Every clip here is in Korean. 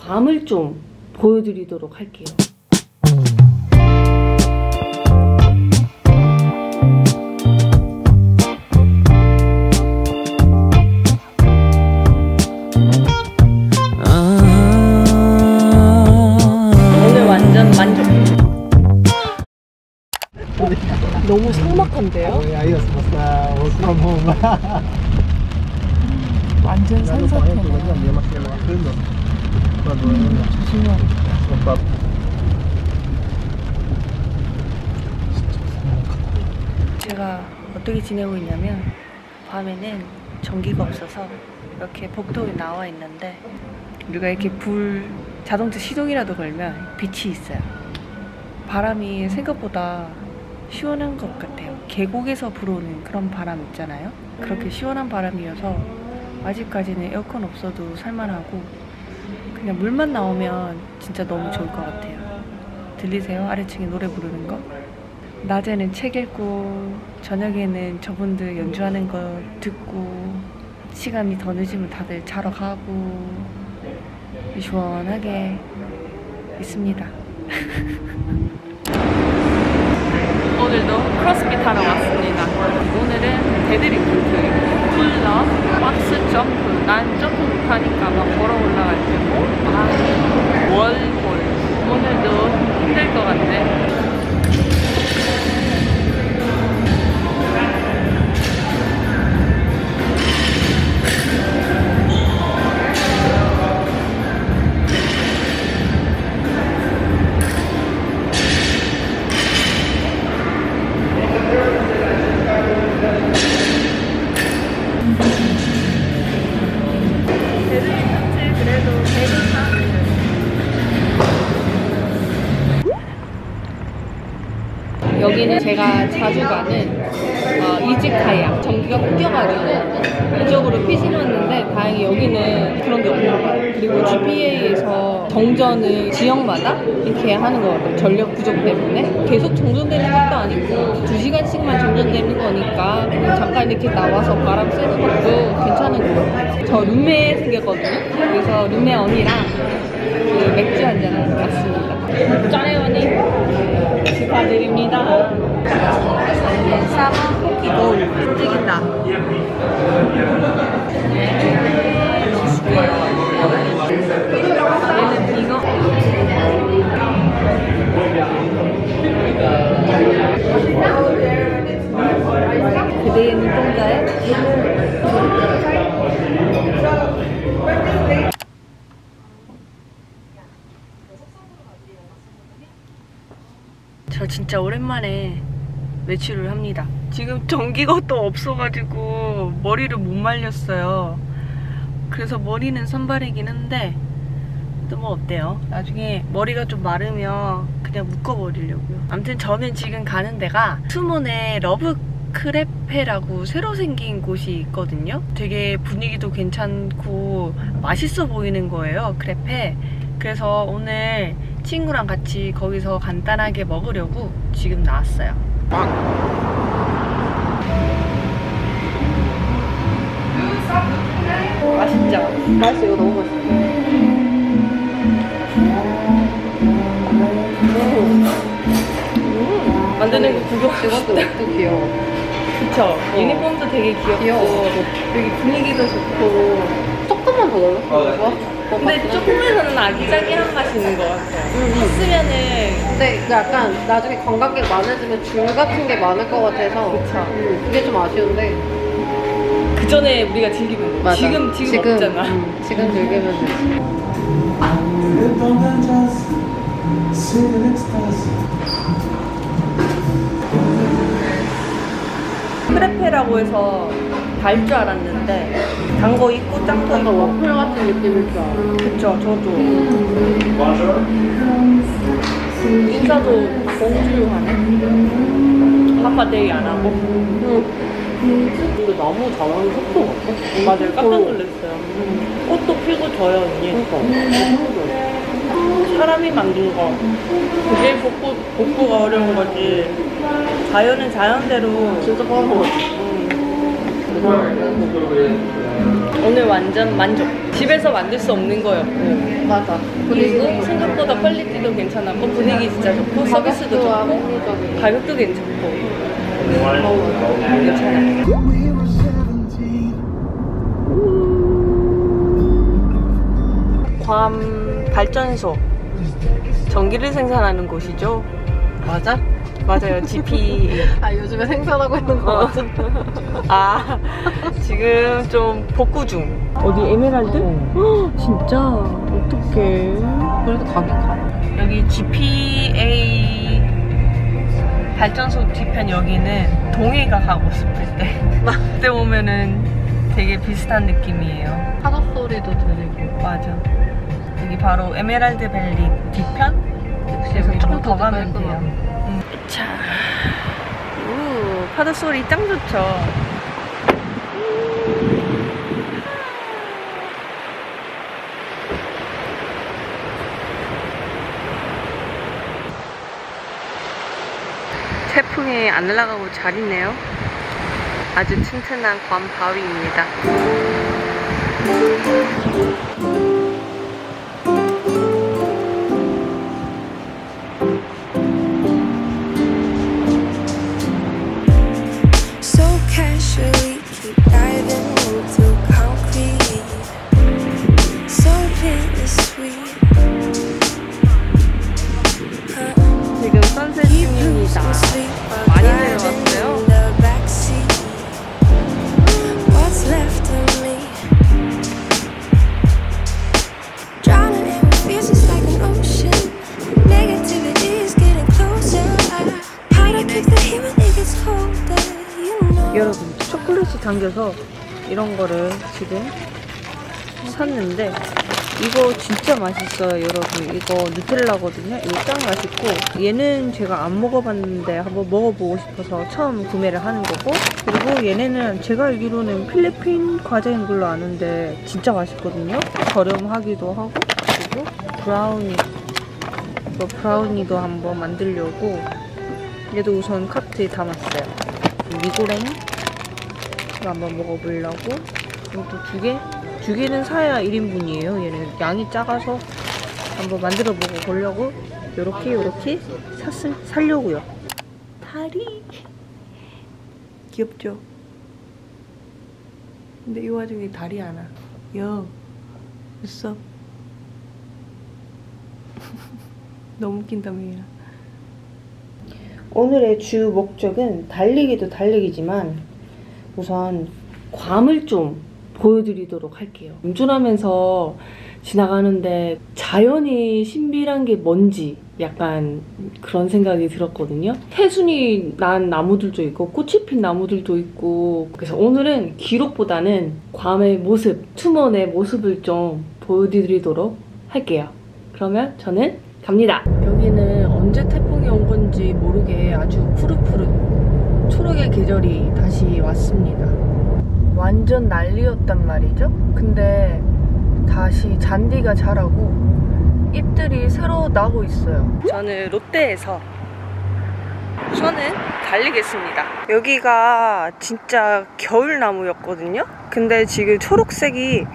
밤을 좀 보여드리도록 할게요. 오늘 완전 만족. 너무 삭막한데요? 완전 산사태네. 제가 어떻게 지내고 있냐면, 밤에는 전기가 없어서 이렇게 복도에 나와 있는데, 우리가 이렇게 자동차 시동이라도 걸면 빛이 있어요. 바람이 생각보다 시원한 것 같아요. 계곡에서 불어오는 그런 바람 있잖아요. 그렇게 시원한 바람이어서 아직까지는 에어컨 없어도 살만하고, 그냥 물만 나오면 진짜 너무 좋을 것 같아요. 들리세요? 아래층에 노래 부르는 거? 낮에는 책 읽고 저녁에는 저분들 연주하는 거 듣고, 시간이 더 늦으면 다들 자러 가고 시원하게 있습니다. 오늘도 크로스핏 하러 왔습니다. 오늘은 데드리프트, 풀업, 박스 점프. 난 점프 못하니까 막 걸어 올라갈 때고, 월볼. 오늘도 힘들 것 같네. 여기는 제가 자주 가는 이지카야. 전기가 끊겨가지고 이쪽으로 피신했는데, 다행히 여기는 그런 게 없나 봐요. 그리고 GPA에서 정전을 지역마다 이렇게 하는 거 같아요. 전력 부족 때문에. 계속 정전되는 것도 아니고 2시간씩만 정전되는 거니까 그냥 잠깐 이렇게 나와서 바람 쐬는 것도 괜찮은 것 같아요. 저 룸메 생겼거든요. 그래서 룸메 언니랑 그 맥주 한잔 왔습니다. 짠해요 언니. 축하드립니다. 사번 포키 볼 뜯긴다. 얘는 이거. 그대의 눈동자에 저 진짜 오랜만에 외출을 합니다. 지금 전기가 또 없어가지고 머리를 못 말렸어요. 그래서 머리는 산발이긴 한데 또 뭐 어때요? 나중에 머리가 좀 마르면 그냥 묶어버리려고요. 아무튼 저는 지금 가는 데가 수문에 러브 크레페라고 새로 생긴 곳이 있거든요. 되게 분위기도 괜찮고 맛있어 보이는 거예요, 크레페. 그래서 오늘 친구랑 같이 거기서 간단하게 먹으려고 지금 나왔어요. 맛있죠? 맛있어. 이거 너무 맛있어. 만드는 거 구경하고 싶다. 이것도 귀여워. 그쵸? 유니폼도 되게 귀엽고 여기 분위기도 좋고. 조금만 더 넣을까? 근데 조금에서는 아기자기한 맛이 있는 것 같아요. 컸으면은. 근데 약간 나중에 관광객 많아지면 줄 같은 게 많을 것 같아서. 그쵸. 그게 좀 아쉬운데. 그 전에 우리가 즐기는 거. 지금 없잖아. 지금 즐기면 되지. 크레페라고 해서 달 줄 알았는데 단 거 있고 짠 거 있고 와플 같은 느낌일 줄 알아. 그쵸, 저도. 인사도 봉주하네. 파파데이 안 하고. 근데 너무 잘하는 속도 같아. 맞아요, 깜짝 놀랐어요. 꽃도 피고 져요, 언니. 그러니까. 사람이 만든 거. 그게 복구가 어려운 거지. 자연은 자연대로. 진짜 빠른 거 같아. 오늘 완전 만족. 집에서 만들 수 없는 거였고. 맞아. 그리고 생각보다 퀄리티도 괜찮았고 분위기 진짜 좋고 서비스도 좋고 합리적이고. 가격도 괜찮고 괜찮아요. 괌 발전소 전기를 생산하는 곳이죠. 맞아? 맞아요. GP. 아 요즘에 생산하고 있는 거 맞아? 아 지금 좀 복구 중. 어디 에메랄드? 진짜 어떡해. 그래도 가격 가. 여기 GPA 발전소 뒤편 여기는 동해가 가고 싶을 때 그때 오면은 되게 비슷한 느낌이에요. 파도 소리도 들리고. 맞아. 여기 바로 에메랄드 밸리 뒤편? 그래서 조금 더 가면 돼요. 자, 파도 소리 짱 좋죠. 태풍이 안 날아가고 잘 있네요. 아주 튼튼한 괌 바위입니다. So casually keep diving into concrete. So bittersweet. 지금 선셋 중입니다. 많이 내려왔어요. What's left of me? Drowning in fears is like an ocean. Negativity is getting closer. How to keep the heat when it gets colder? You know. 여러분, 초콜릿이 담겨서 이런 거를 지금 샀는데 이거 진짜 맛있어요. 여러분, 이거 누텔라거든요. 이거 짱 맛있고 얘는 제가 안 먹어봤는데 한번 먹어보고 싶어서 처음 구매를 하는 거고, 그리고 얘네는 제가 알기로는 필리핀 과자인 걸로 아는데 진짜 맛있거든요. 저렴하기도 하고. 그리고 브라우니, 이거 브라우니도 한번 만들려고 얘도 우선 카트에 담았어요. 미고랭 이거 한번 먹어보려고. 이것도 두 개는 사야 1인분이에요. 얘는 양이 작아서 한번 만들어 보려고 요렇게 살려고요. 다리 귀엽죠? 근데 이 와중에 다리 하나. 야, what's up? 너무 웃긴다며. 오늘의 주 목적은 달리기도 달리기지만 우선 괌을 좀 보여드리도록 할게요. 운전하면서 지나가는데 자연이 신비란 게 뭔지 약간 그런 생각이 들었거든요. 새순이 난 나무들도 있고 꽃이 핀 나무들도 있고, 그래서 오늘은 기록보다는 괌의 모습, 투먼의 모습을 좀 보여드리도록 할게요. 그러면 저는 갑니다. 여기는 언제 태풍이 온 건지 모르게 아주 푸릇푸릇 초록의 계절이 다시 왔습니다. 완전 난리였단 말이죠. 근데 다시 잔디가 자라고 잎들이 새로 나고 있어요. 저는 롯데에서 우선은 달리겠습니다. 여기가 진짜 겨울나무였거든요. 근데 지금 초록색이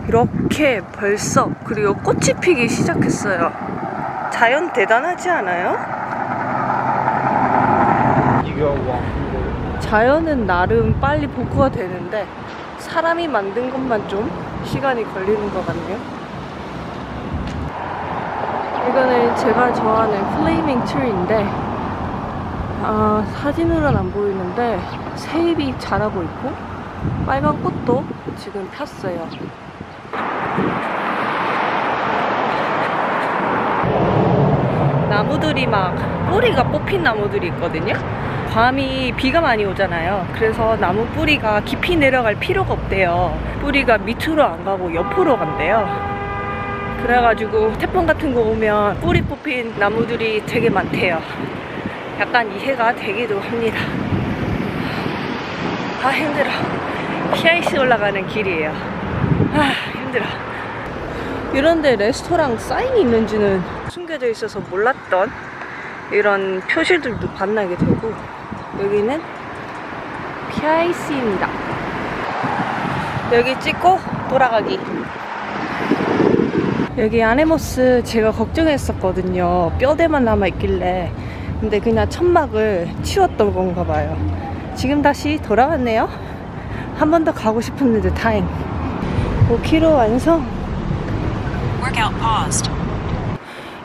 이렇게 벌써, 그리고 꽃이 피기 시작했어요. 자연 대단하지 않아요? 자연은 나름 빨리 복구가 되는데 사람이 만든 것만 좀 시간이 걸리는 것 같네요. 이거는 제가 좋아하는 플레이밍 트리인데 사진으로는 안 보이는데 새잎이 자라고 있고 빨간 꽃도 지금 폈어요. 나무들이 막 뿌리가 뽑힌 나무들이 있거든요. 괌이 비가 많이 오잖아요. 그래서 나무 뿌리가 깊이 내려갈 필요가 없대요. 뿌리가 밑으로 안 가고 옆으로 간대요. 그래가지고 태풍 같은 거 오면 뿌리 뽑힌 나무들이 되게 많대요. 약간 이해가 되기도 합니다. 힘들어. PIC 올라가는 길이에요. 힘들어. 이런데 레스토랑 사인이 있는지는 숨겨져 있어서 몰랐던 이런 표시들도 만나게 되고, 여기는 PIC입니다. 여기 찍고 돌아가기. 여기 아네모스 제가 걱정했었거든요. 뼈대만 남아있길래. 근데 그냥 천막을 치웠던 건가 봐요. 지금 다시 돌아왔네요. 한 번 더 가고 싶었는데 다행. 5km 완성. Workout paused.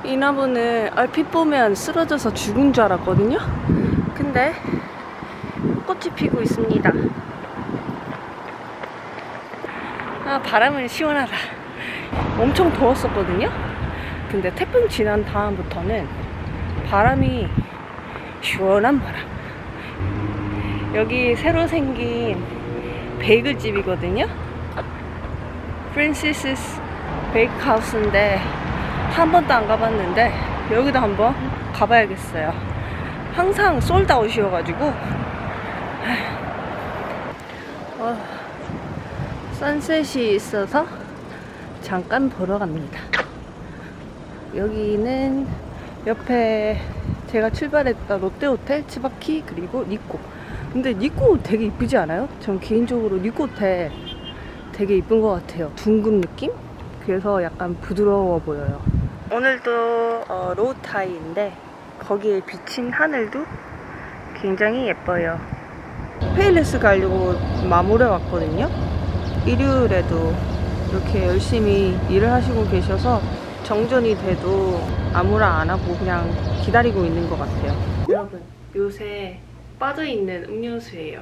이 나무는 얼핏 보면 쓰러져서 죽은 줄 알았거든요. 근데 꽃이 피고 있습니다. 아, 바람은 시원하다. 엄청 더웠었거든요. 근데 태풍 지난 다음부터는 바람이 시원한 바람. 여기 새로 생긴 베이글집이거든요. 프랜시스 베이크하우스인데 한 번도 안 가봤는데 여기도 한번 가봐야겠어요. 항상 솔드아웃이어가지고. 선셋이 있어서 잠깐 보러 갑니다. 여기는 옆에 제가 출발했던 롯데호텔, 츠바키, 그리고 니코. 근데 니코 되게 이쁘지 않아요? 전 개인적으로 니코 호텔 되게 이쁜 것 같아요. 둥근 느낌? 그래서 약간 부드러워 보여요. 오늘도 로우타이인데 거기에 비친 하늘도 굉장히 예뻐요. 페일레스 가려고 마모레 왔거든요. 일요일에도 이렇게 열심히 일을 하시고 계셔서 정전이 돼도 아무나 안 하고 그냥 기다리고 있는 것 같아요. 여러분, 요새 빠져있는 음료수예요.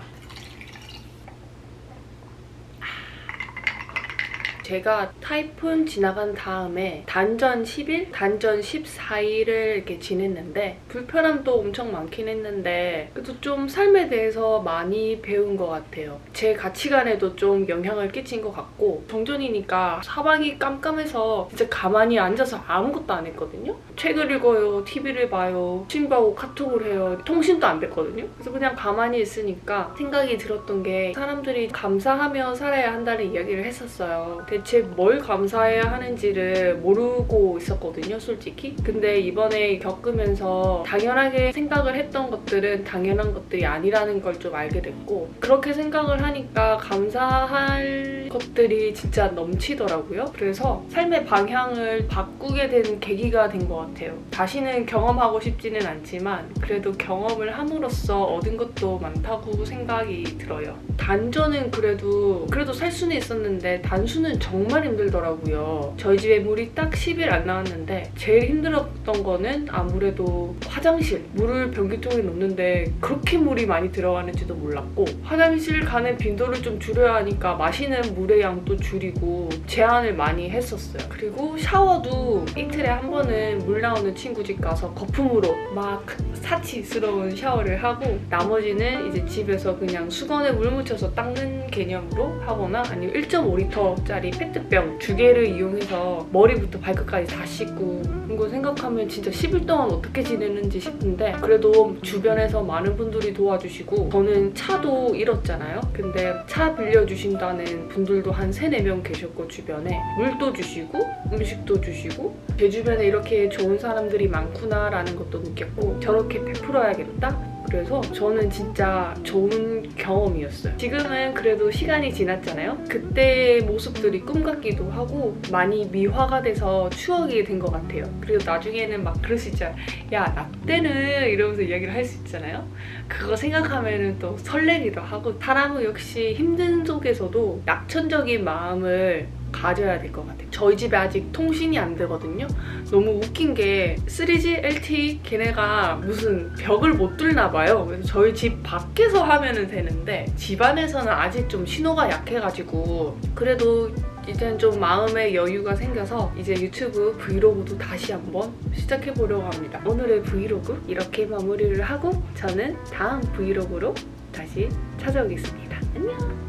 제가 타이푼 지나간 다음에 단전 10일, 단전 14일을 이렇게 지냈는데 불편함도 엄청 많긴 했는데 그래도 좀 삶에 대해서 많이 배운 것 같아요. 제 가치관에도 좀 영향을 끼친 것 같고 정전이니까 사방이 깜깜해서 진짜 가만히 앉아서 아무것도 안 했거든요. 책을 읽어요, TV를 봐요, 친구하고 카톡을 해요. 통신도 안 됐거든요. 그래서 그냥 가만히 있으니까 생각이 들었던 게 사람들이 감사하며 살아야 한다는 이야기를 했었어요. 대체 뭘 감사해야 하는지를 모르고 있었거든요, 솔직히. 근데 이번에 겪으면서 당연하게 생각을 했던 것들은 당연한 것들이 아니라는 걸 좀 알게 됐고 그렇게 생각을 하니까 감사할 것들이 진짜 넘치더라고요. 그래서 삶의 방향을 바꾸게 된 계기가 된 것 같아요. 다시는 경험하고 싶지는 않지만 그래도 경험을 함으로써 얻은 것도 많다고 생각이 들어요. 단전은 그래도 살 수는 있었는데 단수는 정말 힘들더라고요. 저희 집에 물이 딱 10일 안 나왔는데 제일 힘들었던 거는 아무래도 화장실. 물을 변기통에 넣는데 그렇게 물이 많이 들어가는지도 몰랐고 화장실 가는 빈도를 좀 줄여야 하니까 마시는 물의 양도 줄이고 제한을 많이 했었어요. 그리고 샤워도 이틀에 한 번은 물 나오는 친구 집 가서 거품으로 막 사치스러운 샤워를 하고 나머지는 이제 집에서 그냥 수건에 물 묻혀서 닦는 개념으로 하거나 아니면 1.5리터짜리 페트병 2개를 이용해서 머리부터 발끝까지 다 씻고 그런 거 생각하면 진짜 10일 동안 어떻게 지내는지 싶은데 그래도 주변에서 많은 분들이 도와주시고 저는 차도 잃었잖아요. 근데 차 빌려주신다는 분들도 한 3-4명 계셨고 주변에 물도 주시고 음식도 주시고 제 주변에 이렇게 좋은 사람들이 많구나 라는 것도 느꼈고 저렇게 베풀어야겠다? 그래서 저는 진짜 좋은 경험이었어요. 지금은 그래도 시간이 지났잖아요. 그때의 모습들이 꿈 같기도 하고 많이 미화가 돼서 추억이 된 것 같아요. 그리고 나중에는 막 그럴 수 있잖아요. 야, 나 때는 이러면서 이야기를 할 수 있잖아요. 그거 생각하면 또 설레기도 하고 사람은 역시 힘든 속에서도 낙천적인 마음을 가져야 될 것 같아요. 저희 집에 아직 통신이 안 되거든요. 너무 웃긴 게 3G, LTE 걔네가 무슨 벽을 못 뚫나 봐요. 그래서 저희 집 밖에서 하면은 되는데 집 안에서는 아직 좀 신호가 약해가지고 그래도 이제는 좀 마음의 여유가 생겨서 이제 유튜브 브이로그도 다시 한번 시작해보려고 합니다. 오늘의 브이로그 이렇게 마무리를 하고 저는 다음 브이로그로 다시 찾아오겠습니다. 안녕!